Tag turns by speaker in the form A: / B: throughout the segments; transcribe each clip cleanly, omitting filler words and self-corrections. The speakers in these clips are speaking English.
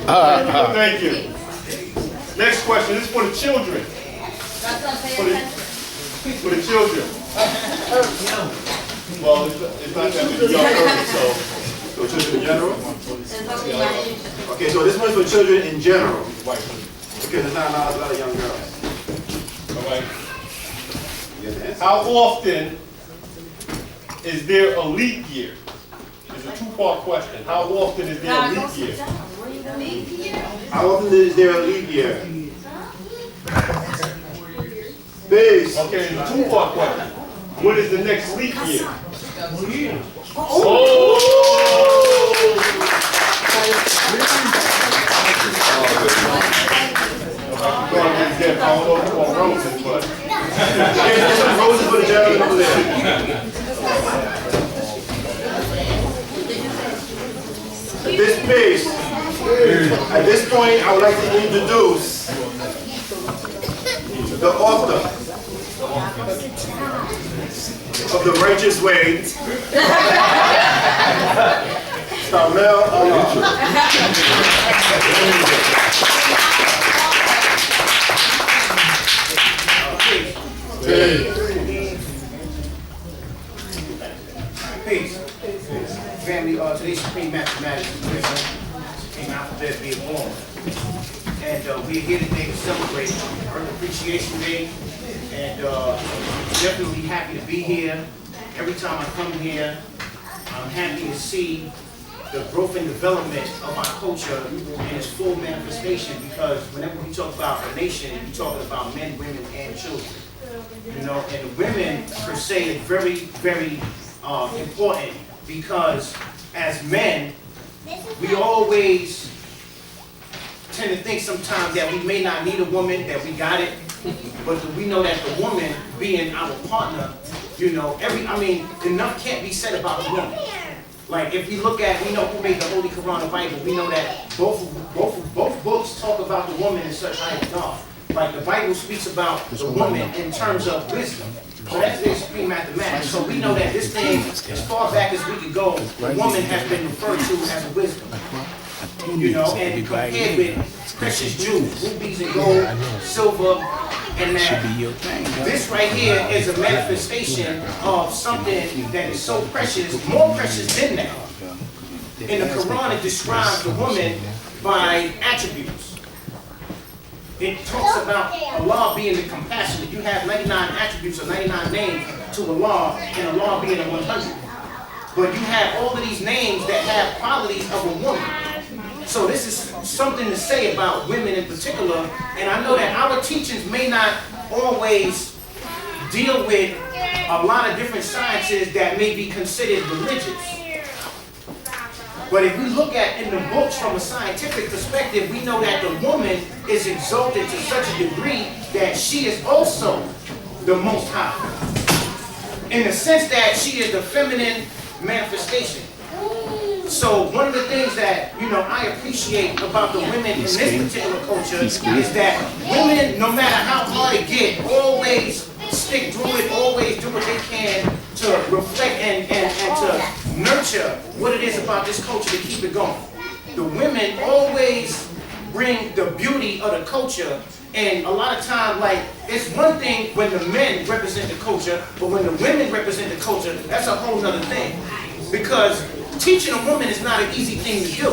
A: Thank you. Next question. This is for the children. For the children. Well, it's not that many young girls, so children in general? Okay, so this one's for children in general. Because there's not a lot of young girls. All right. How often is there a leap year? It's a two-part question. How often is there a leap year? How often is there a leap year? Base. Okay, it's a two-part question. What is the next leap year? Oh! I don't know if you want roses, but there's some roses for the gentleman over there. At this point, I would like to introduce the author of The Righteous Way, Carmel Allah.
B: Peace. Family, today's Supreme Mathematics came out for being born. And we're here today to celebrate Earth Appreciation Day. And definitely happy to be here. Every time I come here, I'm happy to see the growth and development of our culture in its full manifestation, because whenever we talk about a nation, we're talking about men, women, and children. You know, and women per se is very, very important, because as men, we always tend to think sometimes that we may not need a woman, that we got it, but we know that the woman being our partner, you know, enough can't be said about the woman. Like if we look at, we know who made the Holy Quran and Bible, we know that both books talk about the woman in such high regard. Like the Bible speaks about the woman in terms of wisdom. So that's the supreme mathematics. So we know that this thing, as far back as we could go, the woman has been referred to as a wisdom. You know, and compared with precious jewels, rubies and gold, silver, and that. This right here is a manifestation of something that is so precious, more precious than that. In the Quran, it describes the woman by attributes. It talks about Allah being the compassionate. You have 99 attributes or 99 names to Allah, and Allah being the 100. But you have all of these names that have qualities of a woman. So this is something to say about women in particular, and I know that our teachings may not always deal with a lot of different sciences that may be considered religious. But if we look at in the books from a scientific perspective, we know that the woman is exalted to such a degree that she is also the Most High. In the sense that she is the feminine manifestation. So one of the things that, you know, I appreciate about the women in this particular culture is that women, no matter how hard it gets, always stick through it, always do what they can to reflect and to nurture what it is about this culture to keep it going. The women always bring the beauty of the culture, and a lot of times, like, it's one thing when the men represent the culture, but when the women represent the culture, that's a whole other thing. Because teaching a woman is not an easy thing to do.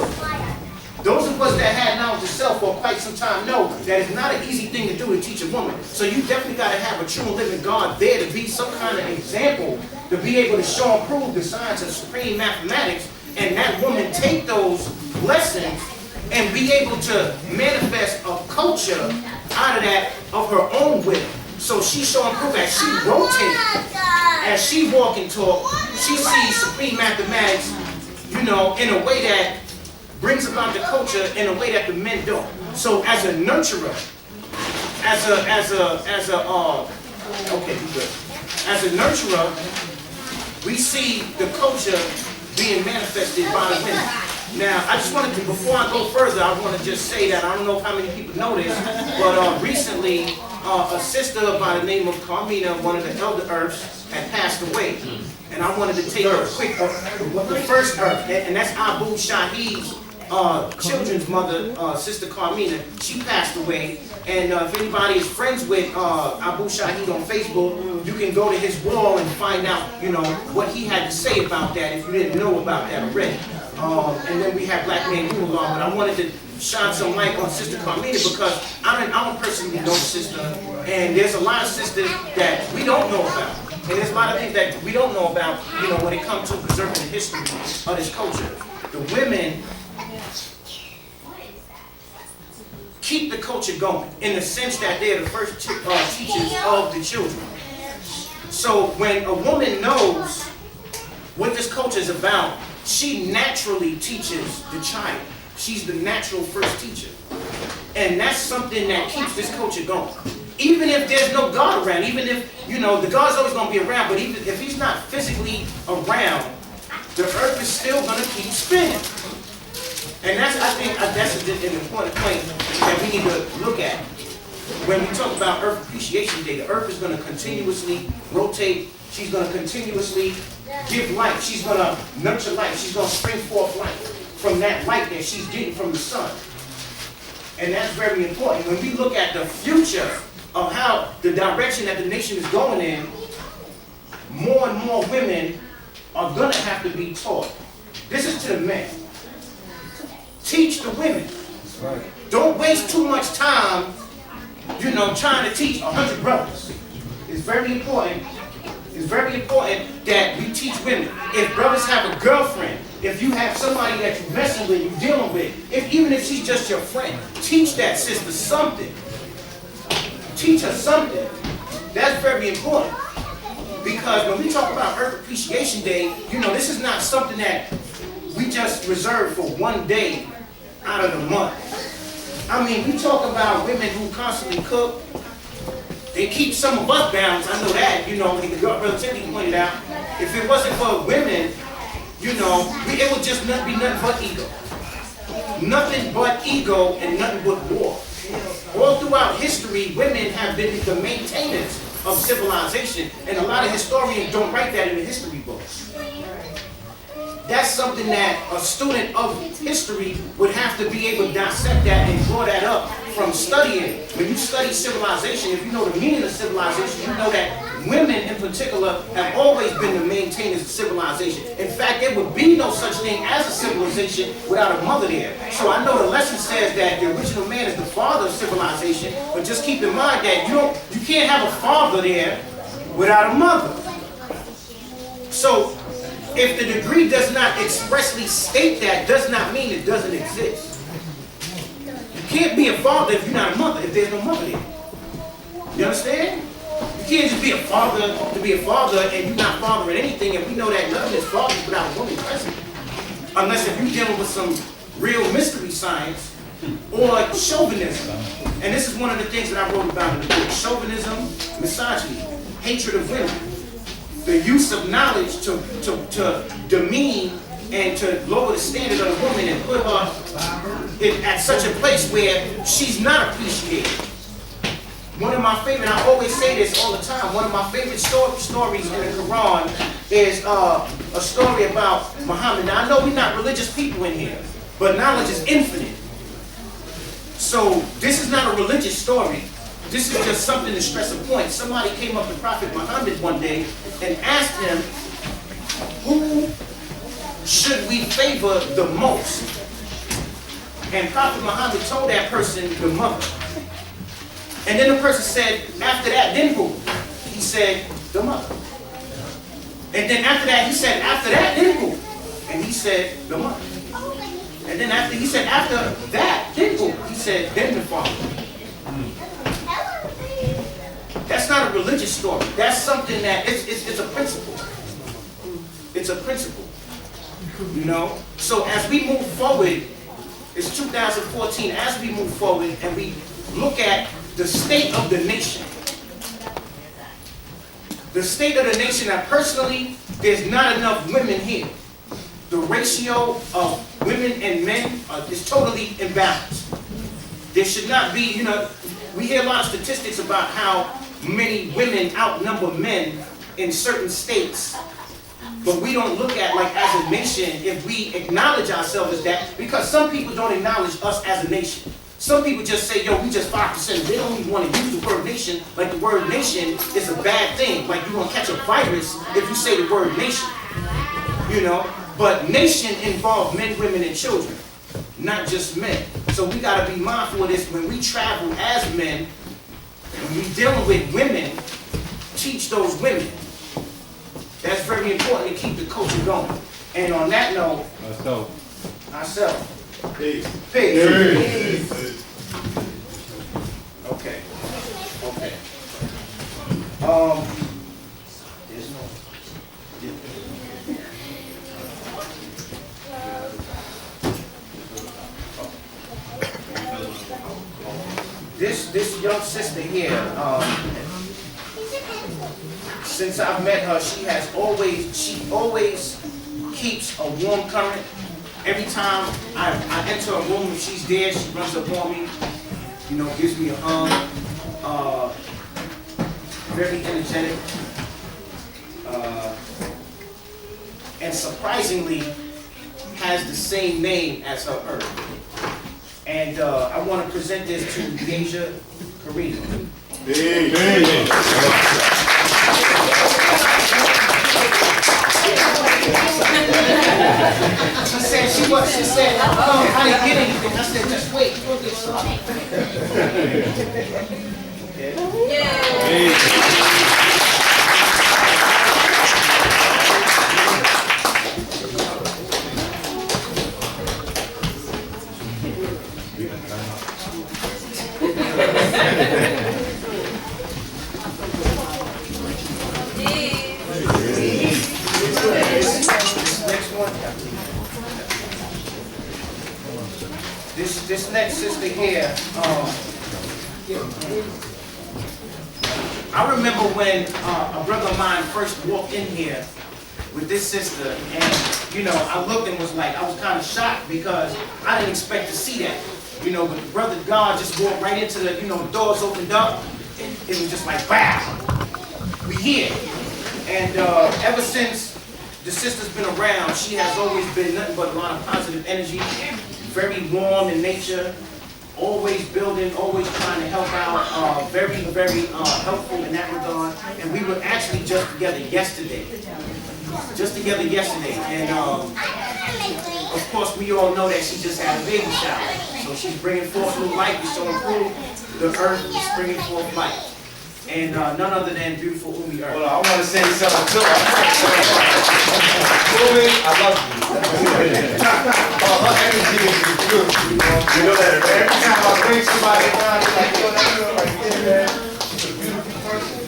B: Those of us that had knowledge of self for quite some time know that it's not an easy thing to do to teach a woman. So you definitely got to have a true and living God there to be some kind of example, to be able to show and prove the science of supreme mathematics, and that woman take those lessons and be able to manifest a culture out of that of her own will. So she show and prove as she rotates, as she walk and talk, she sees supreme mathematics, you know, in a way that brings about the culture in a way that the men don't. So as a nurturer, as a nurturer, we see the culture being manifested by the women. Now, I just wanted to, before I go further, I want to just say that I don't know how many people know this, but recently a sister by the name of Carmina, one of the elder Earths, had passed away. And I wanted to take a quick, the first Earth, and that's Abu Shahid's children's mother, Sister Carmina, she passed away. And if anybody is friends with Abu Shahid on Facebook, you can go to his wall and find out, you know, what he had to say about that if you didn't know about that already. And then we have Black Man Move Along, but I wanted to shine some light on Sister Carmina because I don't personally know the sister, and there's a lot of sisters that we don't know about. And there's a lot of things that we don't know about, you know, when it comes to preserving the history of this culture. The women keep the culture going in the sense that they're the first teachers of the children. So when a woman knows what this culture is about, she naturally teaches the child. She's the natural first teacher. And that's something that keeps this culture going. Even if there's no God around, even if, you know, the God's always going to be around, but even if he's not physically around, the earth is still going to keep spinning. And I think that's an important point that we need to look at. When we talk about Earth Appreciation Day, the earth is going to continuously rotate. She's going to continuously give life. She's going to nurture life. She's going to spring forth life from that light that she's getting from the sun. And that's very important. When we look at the future of how the direction that the nation is going in, more and more women are going to have to be taught. This is to the men. Teach the women. Right. Don't waste too much time, you know, trying to teach 100 brothers. It's very important. It's very important that we teach women. If brothers have a girlfriend, if you have somebody that you're messing with, you're dealing with, even if she's just your friend, teach that sister something. Teach her something. That's very important. Because when we talk about Earth Appreciation Day, you know, this is not something that we just reserve for one day out of the month. I mean, we talk about women who constantly cook. They keep some of us balanced. I know that, you know, like Brother Timothy pointed out. If it wasn't for women, you know, it would just be nothing but ego. Nothing but ego and nothing but war. All throughout history, women have been the maintainers of civilization, and a lot of historians don't write that in the history books. That's something that a student of history would have to be able to dissect that and draw that up from studying. When you study civilization, if you know the meaning of civilization, you know that women in particular have always been the maintainers of civilization. In fact, there would be no such thing as a civilization without a mother there. So I know the lesson says that the original man is the father of civilization, but just keep in mind that you can't have a father there without a mother. So if the degree does not expressly state that, does not mean it doesn't exist. You can't be a father if you're not a mother, if there's no mother there. You understand? You can't just be a father to be a father and you're not fathering anything, and we know that nothing is fathers without a woman present. Unless if you're dealing with some real mystery science or chauvinism. And this is one of the things that I wrote about in the book. Chauvinism, misogyny, hatred of women. The use of knowledge to demean and to lower the standard of the woman and put her at such a place where she's not appreciated. One of my favorite, I always say this all the time, one of my favorite stories in the Quran is a story about Muhammad. Now I know we're not religious people in here, but knowledge is infinite. So this is not a religious story. This is just something to stress a point. Somebody came up to Prophet Muhammad one day and asked him, who should we favor the most? And Prophet Muhammad told that person, the mother. And then the person said, after that, then who? He said, the mother. And then after that, he said, after that, then who? And he said, the mother. And then after he said, after that, then who? He said, then the father. That's not a religious story. That's something that, it's a principle. It's a principle. You know? So as we move forward, it's 2014, as we move forward and we look at the state of the nation. The state of the nation, that personally, there's not enough women here. The ratio of women and men is totally imbalanced. There should not be, you know, we hear a lot of statistics about how many women outnumber men in certain states. But we don't look at, like, as a nation, if we acknowledge ourselves as that, because some people don't acknowledge us as a nation. Some people just say, yo, we just 5%. They don't even want to use the word nation, like the word nation is a bad thing. Like you're going to catch a virus if you say the word nation. You know? But nation involves men, women, and children, not just men. So we got to be mindful of this when we travel as men, when we dealing with women, teach those women. That's very important to keep the culture going. And on that note, ourselves.
A: Peace.
B: Peace. Okay. There's no. This young sister here, since I've met her, she always keeps a warm current. Every time I enter a room, if she's there, she runs up on me, you know, gives me a hug. Very energetic. And surprisingly, has the same name as her earth. And I want to present this to Deja Karina. She said, oh, how you get anything? I said, just wait, go get some. This next sister here, I remember when a brother of mine first walked in here with this sister, and you know, I looked and was like, I was kind of shocked because I didn't expect to see that. You know, but the brother God just walked right into the, you know, the doors opened up, and it was just like, wow, we here. And ever since the sister's been around, she has always been nothing but a lot of positive energy. Very warm in nature, always building, always trying to help out, very helpful in that regard. And we were actually just together yesterday. And of course we all know that she just had a baby shower. So she's bringing forth new life, it's showing through the earth, is bringing forth life. And none other than beautiful Umi Earth.
C: Well, I want to say something too. Umi, I love you. Her energy is good. You know that every time I bring somebody around, you're like, yo, that girl right there, man. She's a beautiful person.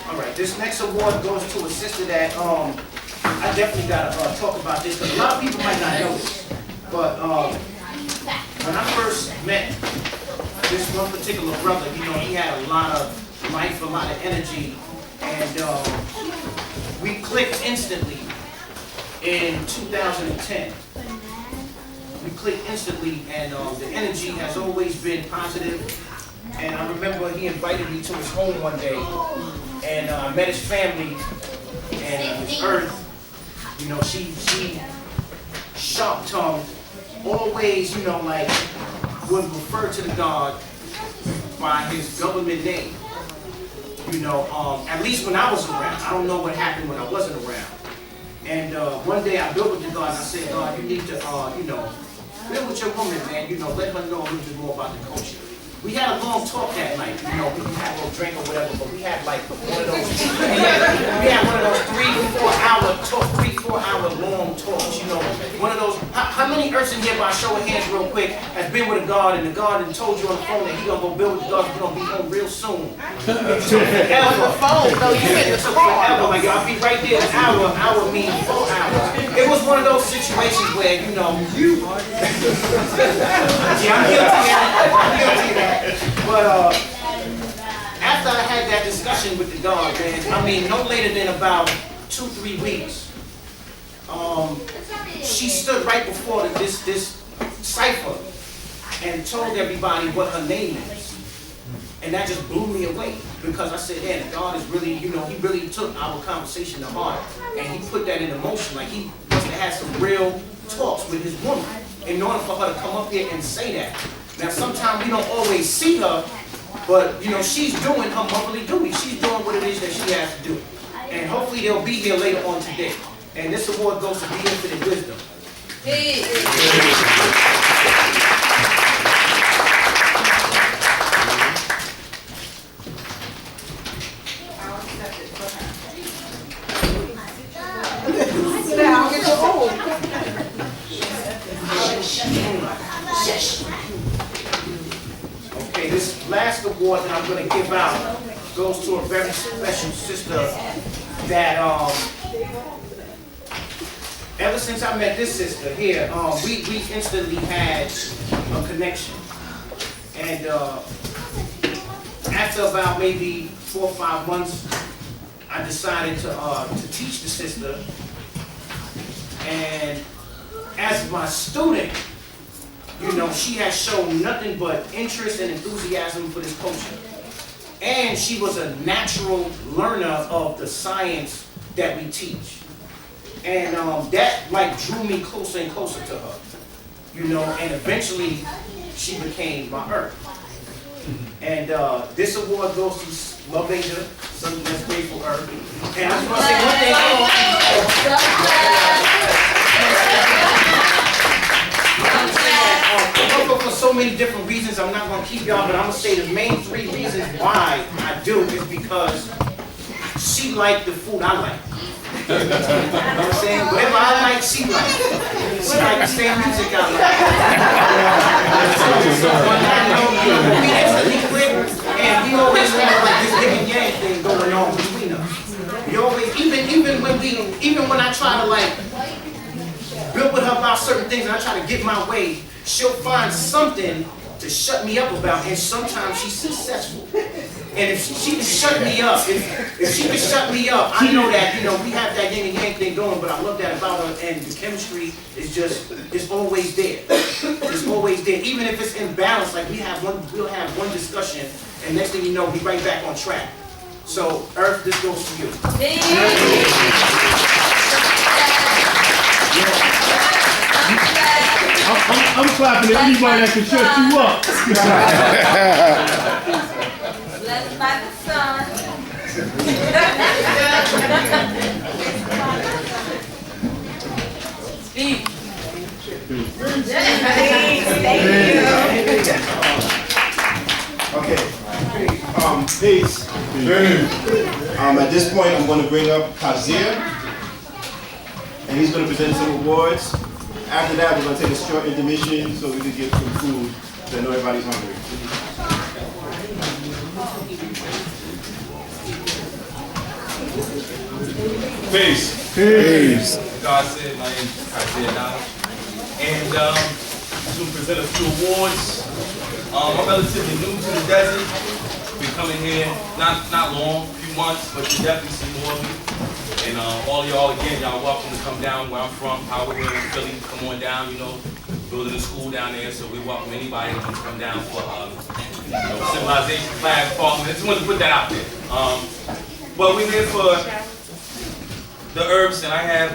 B: All right, this next award goes to a sister that I definitely gotta talk about this because a lot of people might not know this. But when I first met this one particular brother, you know, he had a lot of life, a lot of energy, and we clicked instantly in 2010. We clicked instantly, and the energy has always been positive. And I remember he invited me to his home one day, and I met his family, and his earth, you know, she sharp-tongued, always, you know, like, would refer to the God by his government name. You know, at least when I was around. I don't know what happened when I wasn't around. And one day I built with the God, and I said, God, you need to, you know, build with your woman, man. You know, let her know a little bit more about the culture. we had a long talk that night. You know, we had a little drink or whatever, but we had like one of those, we had one of those 3-4 hour long talks, you know. One of those, how many earths in here, by show of hands real quick, has been with a God and the God and told you on the phone that he gonna go build with God, he's gonna be home real soon. Forever.
D: phone, though, you in the
B: Forever, like I'll be right there, an hour means 4 hours. It was one of those situations where, you know, yeah, I'm guilty of that. But after I had that discussion with the dog, man, I mean, no later than about 2-3 weeks, she stood right before this cipher and told everybody what her name is. And that just blew me away because I said, man, God is really, you know, he really took our conversation to heart and he put that into motion. Like he must have had some real talks with his woman in order for her to come up here and say that. Now, sometimes we don't always see her, but, you know, she's doing her motherly duty. She's doing what it is that she has to do. And hopefully they'll be here later on today. And this award goes to Be Infinite Wisdom.
D: Hey.
B: Okay, this last award that I'm going to give out goes to a very special sister that, ever since I met this sister here, we instantly had a connection. And after about maybe 4 or 5 months, I decided to teach the sister. And as my student, you know, she has shown nothing but interest and enthusiasm for this culture. And she was a natural learner of the science that we teach. And that like drew me closer and closer to her. You know, and eventually she became my earth. And this award goes to Love Angel, something that's grateful earth. And I just want to say one thing. For so many different reasons, I'm not going to keep y'all, but I'm going to say the main 3 reasons why I do is because she liked the food I like. You know what I'm saying? Whatever I like, she likes. She likes the same music I like. So one night, you know, we instantly clicked, and we always had like this yin and yang thing going on between us. We always, even when I try to like build with her about certain things and I try to get my way, she'll find something to shut me up about, and sometimes she's successful. And if she can shut me up, if she can shut me up, I know that, you know, we have that yin and yang thing going, but I love that about her, and the chemistry is just, it's always there. It's always there. Even if it's imbalanced, like we'll have one discussion, and next thing you know, we right back on track. So, Earth, this goes to you.
E: I'm clapping at anybody that can shut you up.
D: Blessed by the sun. Steve.
A: Okay. Peace. At this point, I'm going to bring up Kazir, and he's going to present some awards. After that, we're going to take a short intermission so we can get some food, so I know everybody's hungry.
F: Peace.
E: Peace.
F: God said, my name is Kazir now. And to present a few awards. I'm relatively new to the desert. Been coming here not long, a few months, but you definitely see more of me. And all of y'all, again, y'all welcome to come down where I'm from, Howard, in Philly. Come on down, you know, building a school down there, so we welcome anybody who wants to come down for civilization class, parliament. I just wanted to put that out there. But we're here for the herbs, and I have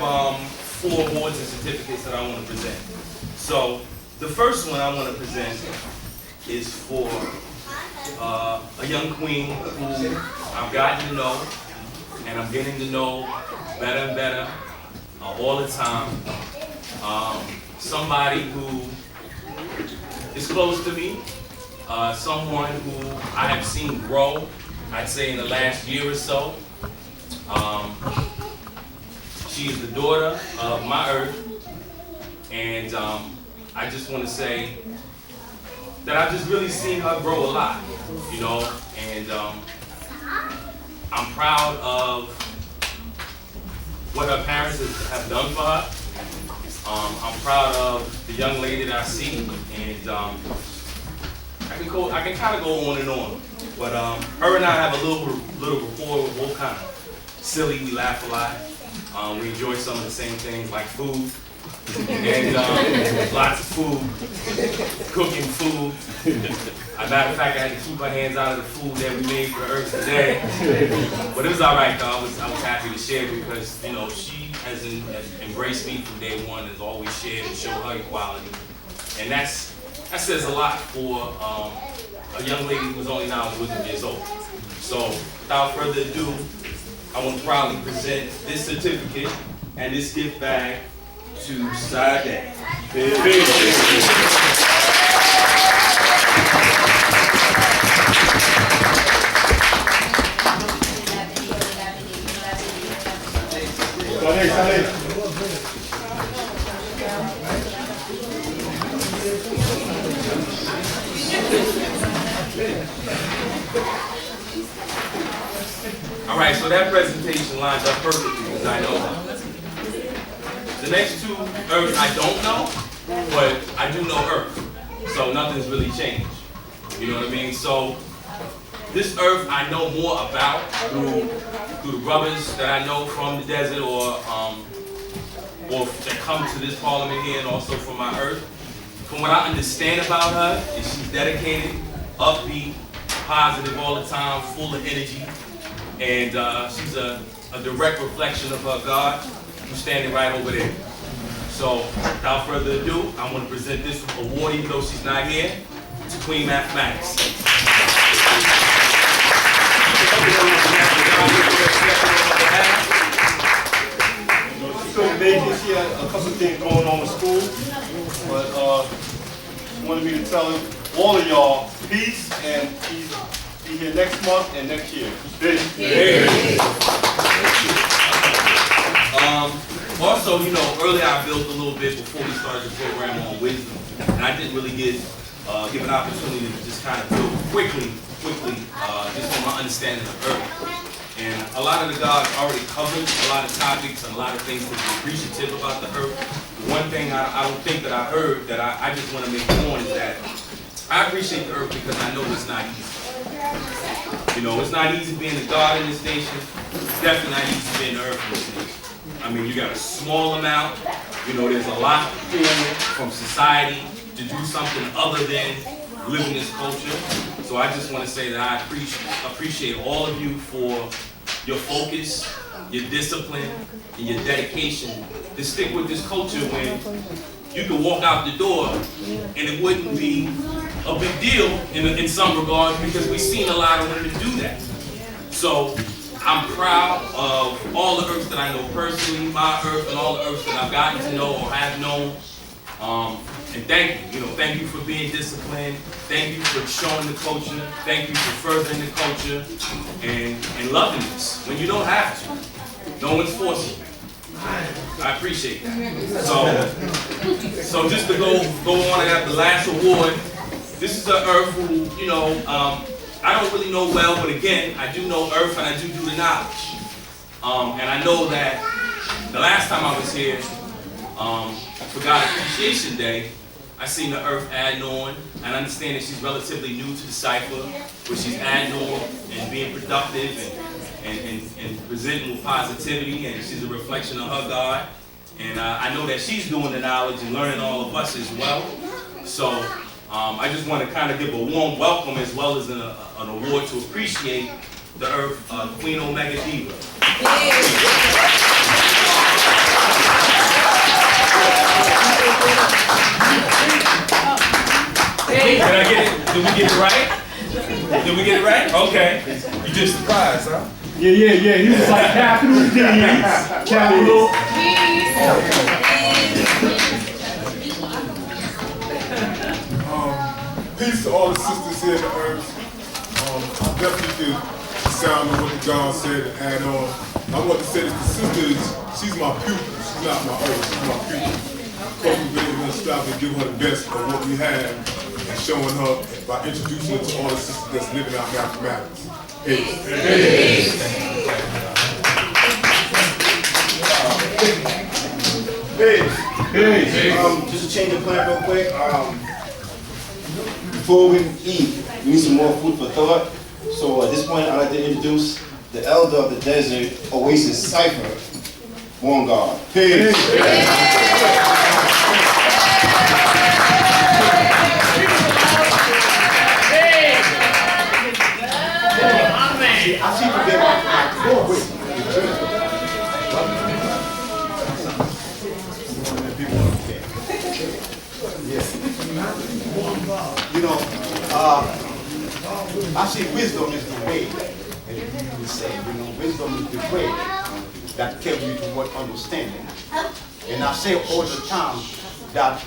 F: 4 awards and certificates that I want to present. So the first one I want to present is for a young queen who I've gotten to know, and I'm getting to know better and better all the time. Somebody who is close to me, someone who I have seen grow, I'd say in the last year or so. She is the daughter of my earth, and I just want to say that I've just really seen her grow a lot, you know, and I'm proud of what her parents have done for her. I'm proud of the young lady that I see, and I can kind of go on and on. But her and I have a little rapport. We're both kind of silly. We laugh a lot. We enjoy some of the same things like food, and lots of food, cooking food. As a matter of fact, I had to keep my hands out of the food that we made for the earth today. But it was all right, though. I was happy to share because, you know, she has embraced me from day one, has always shared and showed her equality. And that says a lot for a young lady who's only now 11 years old. So, without further ado, I want to proudly present this certificate and this gift bag to Sade. All right, so that presentation lines up perfectly because I know her. The next two Earth I don't know, but I do know Earth, so nothing's really changed. You know what I mean? So this Earth I know more about through the brothers that I know from the desert or that come to this parliament here, and also from my Earth. From what I understand about her, is she's dedicated, upbeat, positive all the time, full of energy. And she's a direct reflection of her God, who's standing right over there. So, without further ado, I want to present this award, even though she's not here, to Queen Mathematics.
C: She couldn't make it. She had a couple of things going on with school, but she wanted me to tell all of y'all peace, and she's be here next month and next year.
F: Also, you know, earlier I built a little bit before we started the program on wisdom, and I didn't really give an opportunity to just kind of build quickly, just from my understanding of Earth. And a lot of the gods already covered a lot of topics and a lot of things to be appreciative about the Earth. One thing I don't think that I heard that I just want to make known is that I appreciate the Earth because I know it's not easy. You know, it's not easy being a God in this nation. It's definitely not easy being the Earth in this nation. I mean, you got a small amount. You know, there's a lot forward from society to do something other than live in this culture. So I just want to say that I appreciate all of you for your focus, your discipline, and your dedication to stick with this culture when you could walk out the door and it wouldn't be a big deal in some regards because we've seen a lot of women do that. So I'm proud of all the Earths that I know personally, my Earth, and all the Earths that I've gotten to know or have known. And thank you, thank you for being disciplined. Thank you for showing the culture. Thank you for furthering the culture and loving this when you don't have to. No one's forcing you. I appreciate that. So just to go on and have the last award. This is an Earth who, you know, I don't really know well, but again, I do know Earth and I do the knowledge. And I know that the last time I was here, for God Appreciation Day, I seen the Earth adding on, and I understand that she's relatively new to the cipher, where she's adding on and being productive and presenting with positivity, and she's a reflection of her God. And I know that she's doing the knowledge and learning all of us as well. So I just want to kind of give a warm welcome as well as an award to appreciate the Earth, Queen Omega Diva. Did I get it? Did we get it right? Did we get it right? Okay. You just surprised, huh?
E: Yeah. He was like capital D, capital.
G: Peace to all the sisters here in the earth. I definitely can sound on what the God said and add on. I want to say that the sister she's my pupil. She's not my earth, she's my pupil. Cultivating her, striving to give her the best of what we have and showing her by introducing her to all the sisters that's living out mathematics. Peace.
A: Just to change the plan real quick. Before we eat, we need some more food for thought. So at this point, I'd like to introduce the elder of the desert, Oasis Cypher, Born God. Peace.
B: I see today my forward. You know, I see wisdom is the way, as you say, wisdom is the way that carries you toward understanding. And I say all the time that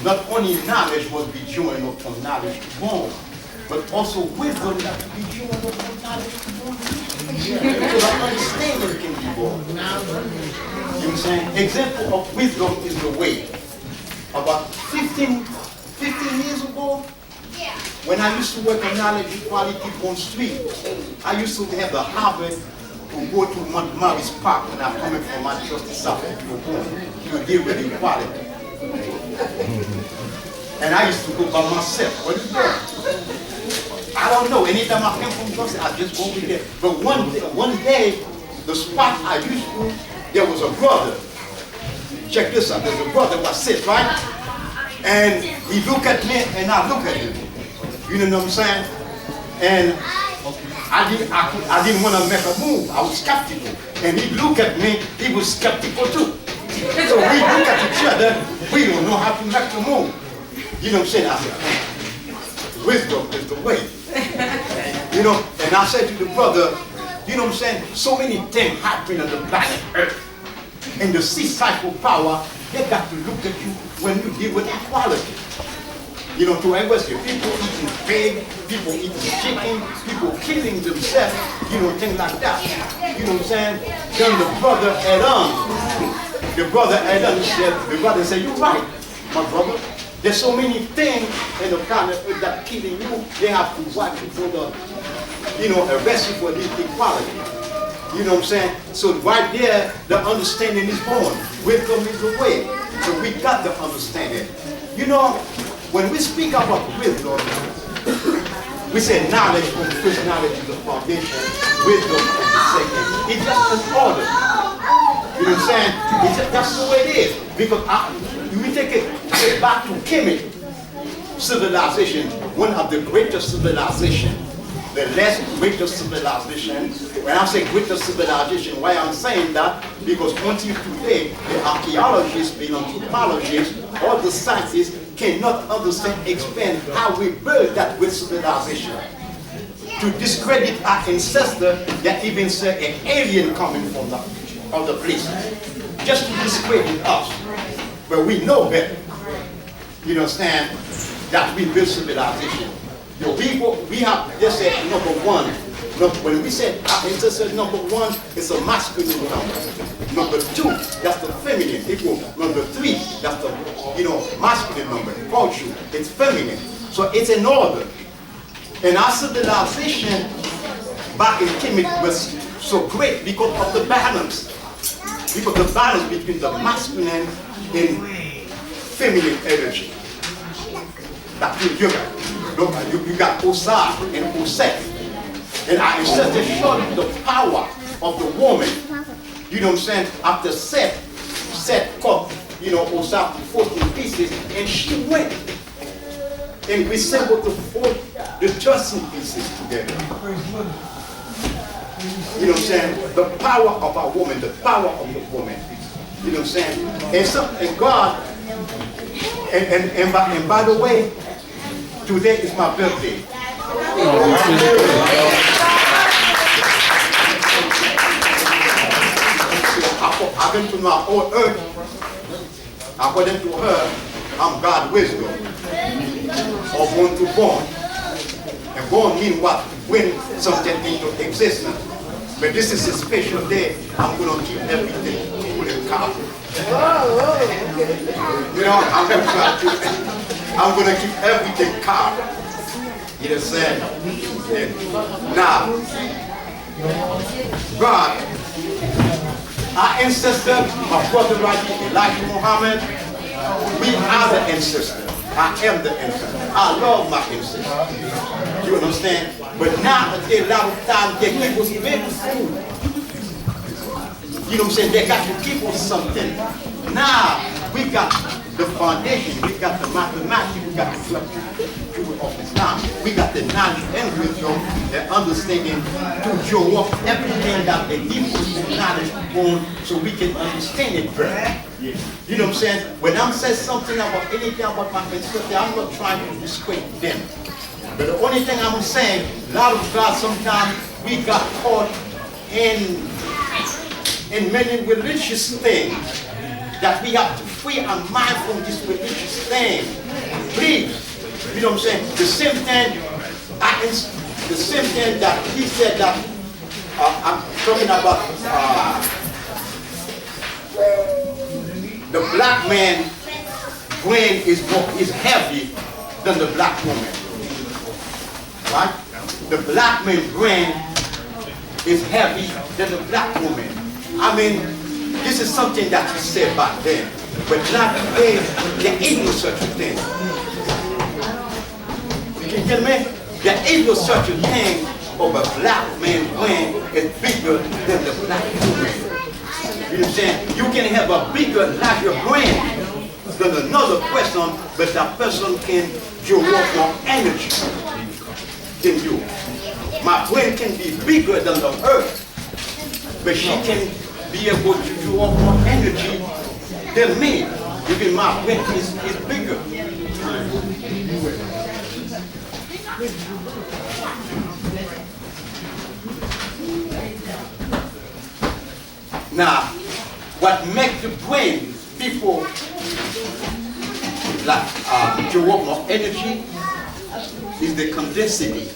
B: not only knowledge must be joined up from knowledge to born, but also wisdom that will be joined up from knowledge to born. So that understanding can be born. You know what I'm saying? Example of wisdom is the way. About 15 years ago, when I used to work on knowledge equality on street, I used to have the habit to go to Montgomery's Park when I'm coming from my church to South to deal with equality. And I used to go by myself. What is that? I don't know. Anytime I came from Johnson, I just go over there. But one day, the spot I used to, there was a brother. Check this out. There's a brother was sit, right? And he looked at me and I look at him. You know what I'm saying? And I didn't want to make a move. I was skeptical. And he looked at me, he was skeptical too. So we look at each other, we don't know how to make the move. You know what I'm saying? I said, wisdom is the way. You know, and I said to the brother, you know what I'm saying? So many things happen on the planet Earth. And the sea-cycle power, they got to look at you when you deal with equality. You know, to everybody, people eating pig, people eating chicken, people killing themselves, you know, things like that. You know what I'm saying? Then the brother said, you're right, my brother. There's so many things in the planet that killing you, they have to watch you for the, you know, arrest you for this equality. You know what I'm saying? So right there, the understanding is born. Wisdom is the way. So we got the understanding. You know, when we speak about wisdom, we say knowledge, from first knowledge is the foundation, wisdom is the second. It's just an order. You know what I'm saying? That's the way it is. Because we take it back to Kemet civilization, one of the greatest civilizations. The last greatest civilization. When I say greatest civilization, why I'm saying that? Because until today, the archaeologists, the anthropologists, all the scientists cannot understand, explain how we built that great civilization. To discredit our ancestors, they even say an alien coming from other places. Just to discredit us. But we know better. You understand? That we built civilization. The people, we have, they say number one. When we say our ancestors number one, it's a masculine number. Number two, that's the feminine equal. Number three, that's the, you know, masculine number. Culture, it's feminine. So it's an order. And our civilization back in Kemet was so great because of the balance. Because the balance between the masculine and feminine energy. That's what you got. You got Osar and Oset. And our ancestors showed the power of the woman. You know what I'm saying? After Set cut, you know, Osar to 14 pieces, and she went. And we assembled the 13 pieces together. You know what I'm saying? The power of our woman, the power of the woman. You know what I'm saying? And God, and by the way, today is my birthday. According to my own earth, according to her, I'm God's wisdom.
H: or born to born. And born means what? Bring something into existence. But this is a special day. I'm going to keep everything cool and calm. You know, I'm going to keep everything calm. You understand? Now, God, our ancestor, my brother right here, Elijah Muhammad, we are the ancestor. I am the ancestor. I love my ancestor. You understand? But now, a lot of times, they give us baby food. You know what I'm saying? They got to give us something. Now, we got the foundation, we got the mathematics, we got the structure of Islam. We got the knowledge and wisdom and understanding to show up everything that they give us the knowledge on so we can understand it better. You know what I'm saying? When I'm saying something about anything about my ancestors, I'm not trying to discredit them. But the only thing I'm saying, a lot of God, sometimes we got caught in many religious things that we have to free our mind from this religious thing. Please, you know what I'm saying? The same thing that he said that I'm talking about the black man brain is heavy than the black woman. Right? The black man brain is heavy than the black woman. I mean, this is something that you said back then. But not today, there ain't no such a thing. You get me? There ain't no such a thing of a black man brain is bigger than the black woman. You know what I'm saying? You can have a bigger, larger brain than another person, but that person can draw more energy than you. My brain can be bigger than the earth, but she can be able to draw more energy than me. Even my brain is bigger. Now, what makes the brain people like draw more energy is the condensity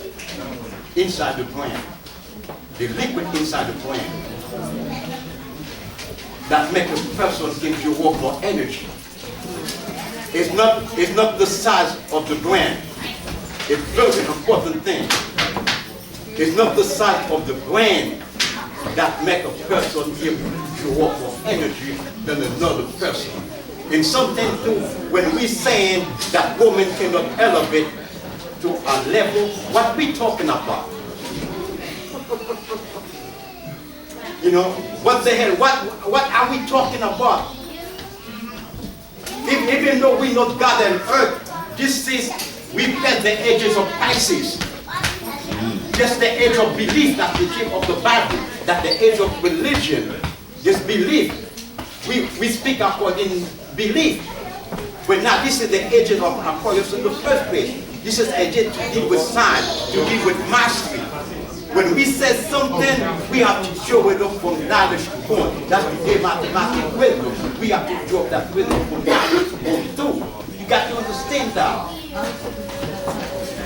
H: inside the brain, the liquid inside the brain that makes a person can draw more energy. It's not the size of the brain. It's a very important thing. It's not the size of the brain that makes a person able to draw more energy than another person. And something too, when we're saying that women cannot elevate to a level, what we talking about? You know, what the hell, what are we talking about? Even though we know God and earth, this is, we passed the ages of Pisces. Just the age of belief, that's the age of the Bible, that's the age of religion, just belief. We speak according belief. But now this is the age of Aquarius in the first place. This is a age to deal with science, to deal with mastery. When we say something, we have to show it up from knowledge to bone. That's the mathematical wisdom. We have to drop that wisdom from knowledge to bone too. You got to understand that.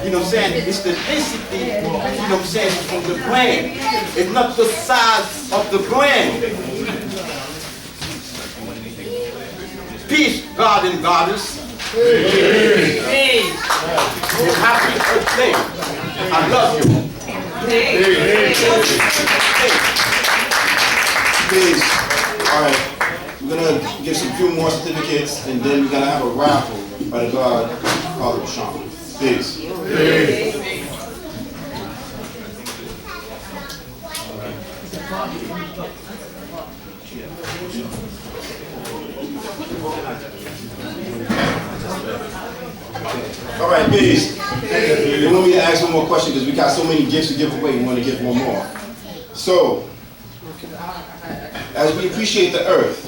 H: You know what I'm saying? It's the density, you know what I'm saying, from the brain. It's not the size of the brain. Peace, God and Goddess. Peace. And happy birthday. I love you.
A: Peace. All right. We're going to give some few more certificates, and then we're going to have a raffle by the God, Father Sean. Peace. Peace. All right, peace. We want me to ask one more question because we got so many gifts to give away. We want to give one more. So, as we appreciate the earth,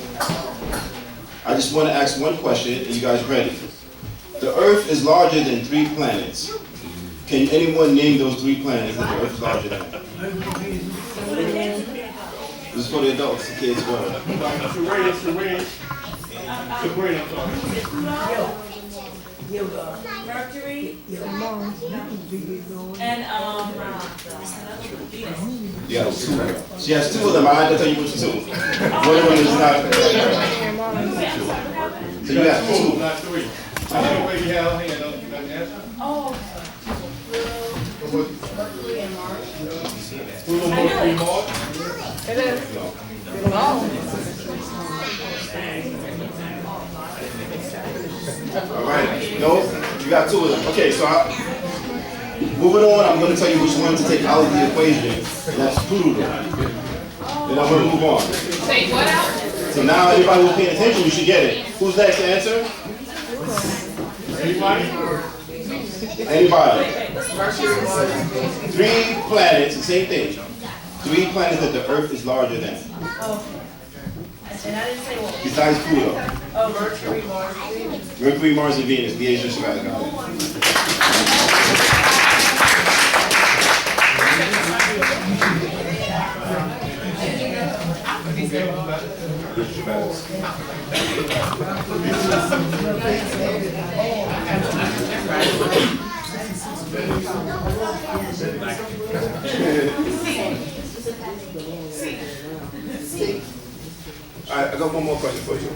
A: I just want to ask one question. Are you guys ready? The earth is larger than 3 planets. Can anyone name those 3 planets that the earth is larger than? This is for the adults, the kids,
I: Mercury, and Venus.
A: You got two. She has two of them. I have to tell you which two. One of them is not. So you got two.
C: Not three. I know where you have her hand up. You got the answer?
I: Oh,
C: Pluto, Mercury, Mars.
A: All right. No, you got two of them. Okay, so moving on, I'm going to tell you which one to take out of the equation. And that's Pluto. Then I'm going to move on.
D: Take what out?
A: So now everybody who's paying attention, you should get it. Who's next to answer?
C: Anybody?
A: Anybody? 3 planets, the same thing. 3 planets that the Earth is larger than.
I: and I didn't say what.
A: Besides Pluto.
I: Oh, Mercury, Mars, Venus.
A: Mercury, Mars, and Venus. The Asian Shabbat. All right, I got one more question for you.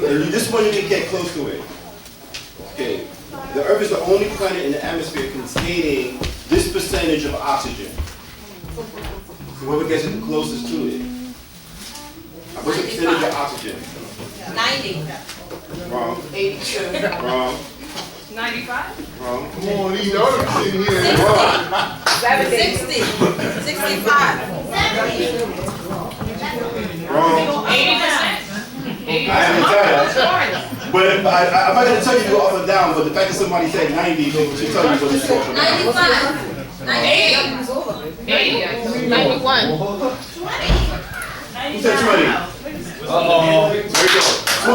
A: And this one you can get close to it. Okay. The Earth is the only planet in the atmosphere containing this percentage of oxygen. So whoever gets it the closest to it. What's the percentage of oxygen?
D: 90.
A: Wrong.
D: 82.
A: Wrong.
D: 95.
A: Wrong.
G: Come on, these others sitting here.
D: 60. 65.
A: Wrong.
D: 80%.
A: I haven't tell you. But I'm not going to tell you to go up or down, but the fact that somebody said 90 should tell you what it's for.
D: 95. 98. 80. 91.
A: Who said 20? Uh-oh. There you go. 21%.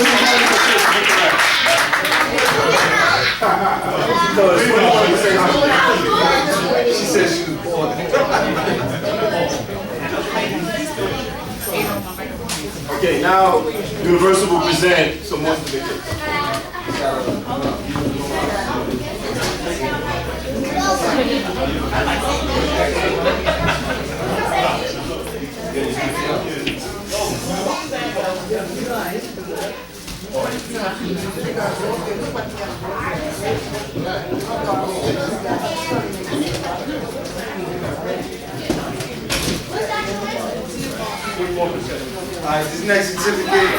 A: She said she was born. Okay, now Universal will present some more statistics.
J: Alright, this next certificate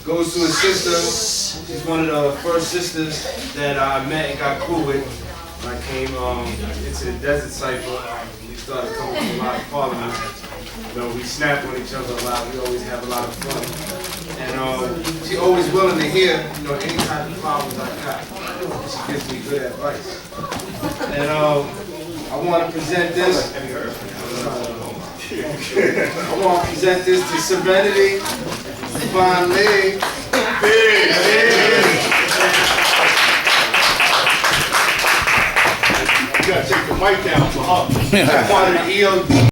J: goes to a sister. She's one of the first sisters that I met and got cool with when I came into the desert cipher. We started coming to a lot of parliament. You know, we snap on each other a lot. We always have a lot of fun. And she's always willing to hear, you know, any type of problems I got. She gives me good advice. And I want to present this. I want to present this to Serenity, Divine Lee.
A: You gotta take the mic down for her.
J: Part of the EOD.